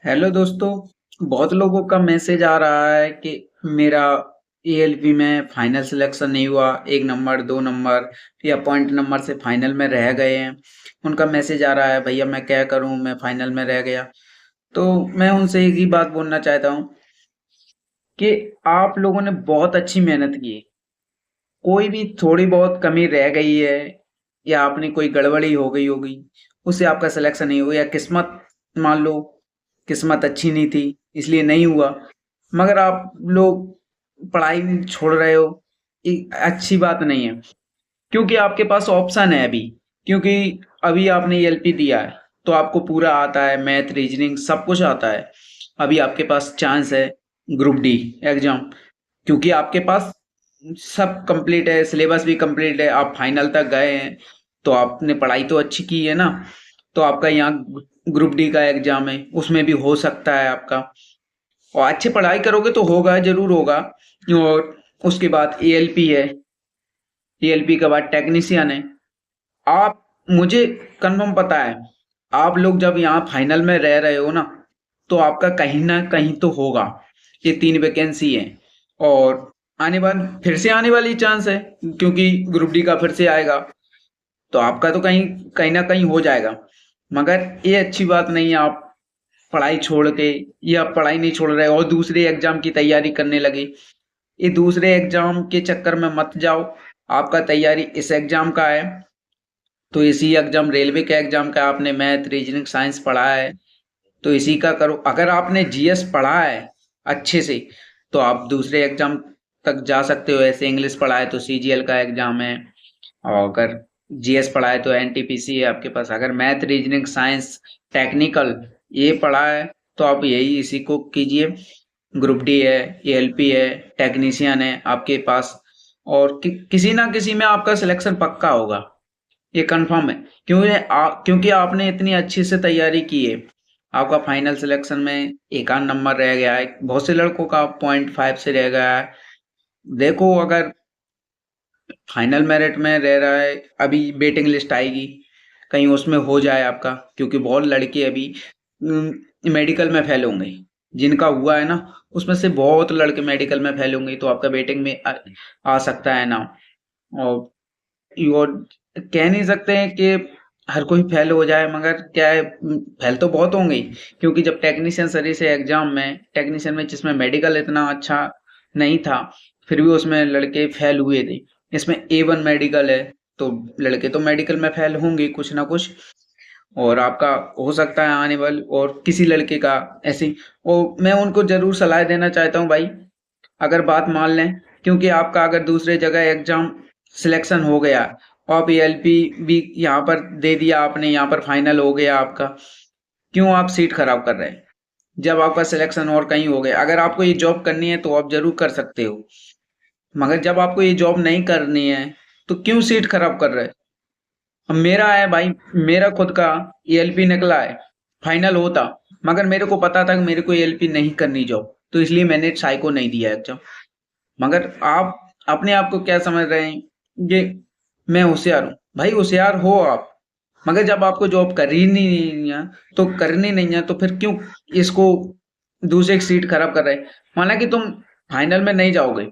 Hello दोस्तों। बहुत लोगों का मैसेज आ रहा है कि मेरा एएलपी में फाइनल सिलेक्शन नहीं हुआ, एक नंबर दो नंबर या पॉइंट नंबर से फाइनल में रह गए हैं। उनका मैसेज आ रहा है, भैया मैं क्या करूं, मैं फाइनल में रह गया। तो मैं उनसे एक ही बात बोलना चाहता हूं कि आप लोगों ने बहुत अच्छी मेहनत की है। कोई भी थोड़ी बहुत कमी रह गई है या आपने कोई गड़बड़ी हो गई होगी, उससे आपका सिलेक्शन नहीं हुआ, या किस्मत, मान लो किस्मत अच्छी नहीं थी इसलिए नहीं हुआ। मगर आप लोग पढ़ाई छोड़ रहे हो, ये अच्छी बात नहीं है। क्योंकि आपके पास ऑप्शन है अभी, क्योंकि अभी आपने एलपी दिया है तो आपको पूरा आता है, मैथ रीजनिंग सब कुछ आता है। अभी आपके पास चांस है ग्रुप डी एग्जाम, क्योंकि आपके पास सब कंप्लीट है, सिलेबस भी कंप्लीट है, आप फाइनल तक गए हैं, तो आपने पढ़ाई तो अच्छी की है ना। तो आपका यहाँ ग्रुप डी का एग्जाम है, उसमें भी हो सकता है आपका, और अच्छी पढ़ाई करोगे तो होगा, जरूर होगा। और उसके बाद एएलपी है, एएलपी के बाद टेक्नीशियन है। आप, मुझे कंफर्म पता है, आप लोग जब यहाँ फाइनल में रह रहे हो ना, तो आपका कहीं ना कहीं तो होगा। ये तीन वैकेंसी है, और आने वाली, फिर से आने वाली चांस है, क्योंकि ग्रुप डी का फिर से आएगा, तो आपका तो कहीं कहीं ना कहीं हो जाएगा। मगर ये अच्छी बात नहीं है आप पढ़ाई छोड़ के, या पढ़ाई नहीं छोड़ रहे और दूसरे एग्जाम की तैयारी करने लगे। ये दूसरे एग्जाम के चक्कर में मत जाओ। आपका तैयारी इस एग्जाम का है, तो इसी एग्जाम, रेलवे के एग्जाम का, आपने मैथ रीजनिंग साइंस पढ़ा है तो इसी का करो। अगर आपने जीएस पढ़ा है अच्छे से, तो आप दूसरे एग्जाम तक जा सकते हो। ऐसे इंग्लिश पढ़ा है तो सीजीएल का एग्जाम है, और अगर जीएस पढ़ा है तो एनटीपीसी है आपके पास। अगर मैथ रीजनिंग साइंस टेक्निकल ये पढ़ा है, तो आप यही इसी को कीजिए। ग्रुप डी है, एएलपी है, टेक्नीशियन है आपके पास, और किसी ना किसी में आपका सिलेक्शन पक्का होगा, ये कंफर्म है। क्योंकि आपने इतनी अच्छी से तैयारी की है। आपका फाइनल सिलेक्शन में एक आध नंबर रह गया है, बहुत से लड़कों का 0.5 से रह गया है। देखो, अगर फाइनल मेरिट में रह रहा है, अभी वेटिंग लिस्ट आएगी, कहीं उसमें हो जाए आपका, क्योंकि बहुत लड़के अभी मेडिकल में फेल होंगे। जिनका हुआ है ना, उसमें से बहुत लड़के मेडिकल में फेल होंगे, तो आपका वेटिंग में आ सकता है ना। और और कह नहीं सकते हैं कि हर कोई फेल हो जाए, मगर क्या है, फेल तो बहुत होंगे ही। क्योंकि जब टेक्नीशियन सरी से एग्जाम में, टेक्नीशियन में जिसमें मेडिकल इतना अच्छा नहीं था, फिर भी उसमें लड़के फेल हुए थे। इसमें ए वन मेडिकल है, तो लड़के तो मेडिकल में फेल होंगे कुछ ना कुछ। और आपका हो सकता है आने वाले और किसी लड़के का ऐसे। और मैं उनको जरूर सलाह देना चाहता हूँ भाई, अगर बात मान लें, क्योंकि आपका अगर दूसरे जगह एग्जाम सिलेक्शन हो गया, और आप एएलपी भी यहाँ पर दे दिया आपने, यहाँ पर फाइनल हो गया आपका, क्यों आप सीट खराब कर रहे हैं? जब आपका सिलेक्शन और कहीं हो गया, अगर आपको ये जॉब करनी है तो आप जरूर कर सकते हो। मगर जब आपको ये जॉब नहीं करनी है, तो क्यों सीट खराब कर रहे हैं? अब मेरा है भाई, मेरा खुद का एएलपी निकला है, फाइनल होता, मगर मेरे को पता था कि मेरे को एएलपी नहीं करनी जॉब, तो इसलिए मैंने साइको नहीं दिया एग्जाम। मगर आप अपने आप को क्या समझ रहे हैं, ये मैं होशियार हूँ? भाई होशियार हो आप, मगर जब आपको जॉब करनी नहीं है, तो करनी नहीं है, तो फिर क्यों इसको दूसरे की सीट खराब कर रहे हैं? माना कि तुम फाइनल में नहीं जाओगे,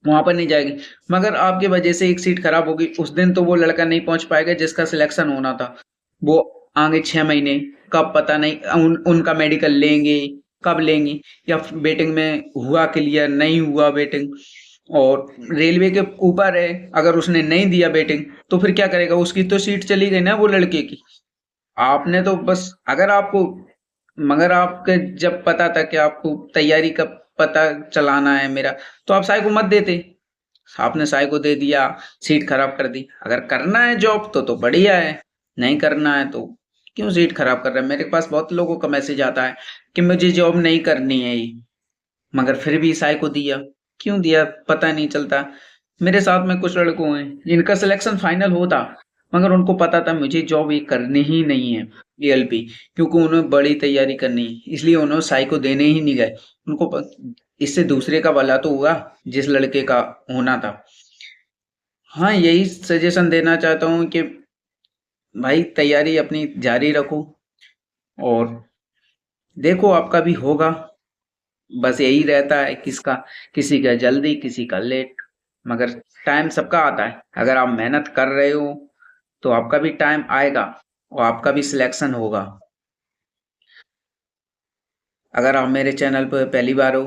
वहां पर नहीं जाएगी, मगर आपकी वजह से एक सीट खराब होगी, उस दिन तो वो लड़का नहीं पहुंच पाएगा जिसका सिलेक्शन होना था। वो आगे 6 महीने, कब पता नहीं, उनका मेडिकल लेंगे, कब लेंगे, या वेटिंग में हुआ क्लियर, नहीं हुआ वेटिंग। और रेलवे के ऊपर है, अगर उसने नहीं दिया वेटिंग, तो फिर क्या करेगा? उसकी तो सीट चली गई ना वो लड़के की। आपने तो बस, अगर आपको, मगर आपके जब पता था कि आपको तैयारी का पता चलाना है मेरा, तो आप साई को मत देते। आपने साई को दे दिया, सीट खराब कर दी। अगर करना है जॉब तो बढ़िया है, नहीं करना है तो क्यों सीट खराब कर रहे हैं? मेरे पास बहुत लोगों का मैसेज आता है कि मुझे जॉब नहीं करनी है ये, मगर फिर भी साई को दिया। क्यों दिया पता नहीं चलता। मेरे साथ में कुछ लड़कों हैं जिनका सिलेक्शन फाइनल होता, मगर उनको पता था मुझे जॉब ये करनी ही नहीं है, एएलपी, क्योंकि उन्हें बड़ी तैयारी करनी है, इसलिए उन्होंने साई को देने ही नहीं गए। उनको इससे दूसरे का भला तो हुआ, जिस लड़के का होना था। हाँ, यही सजेशन देना चाहता हूँ कि भाई तैयारी अपनी जारी रखो, और देखो आपका भी होगा, बस यही रहता है किसी का जल्दी, किसी का लेट, मगर टाइम सबका आता है। अगर आप मेहनत कर रहे हो, तो आपका भी टाइम आएगा और आपका भी सिलेक्शन होगा। अगर आप मेरे चैनल पर पहली बार हो,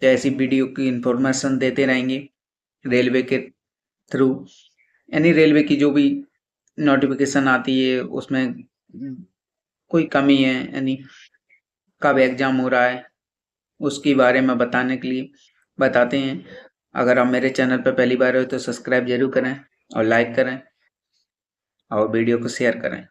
तो ऐसी वीडियो की इन्फॉर्मेशन देते रहेंगे रेलवे के थ्रू, यानी रेलवे की जो भी नोटिफिकेशन आती है उसमें कोई कमी है, यानी कब एग्जाम हो रहा है, उसके बारे में बताने के लिए बताते हैं। अगर आप मेरे चैनल पर पहली बार हो तो सब्सक्राइब जरूर करें और लाइक करें और वीडियो को शेयर करें।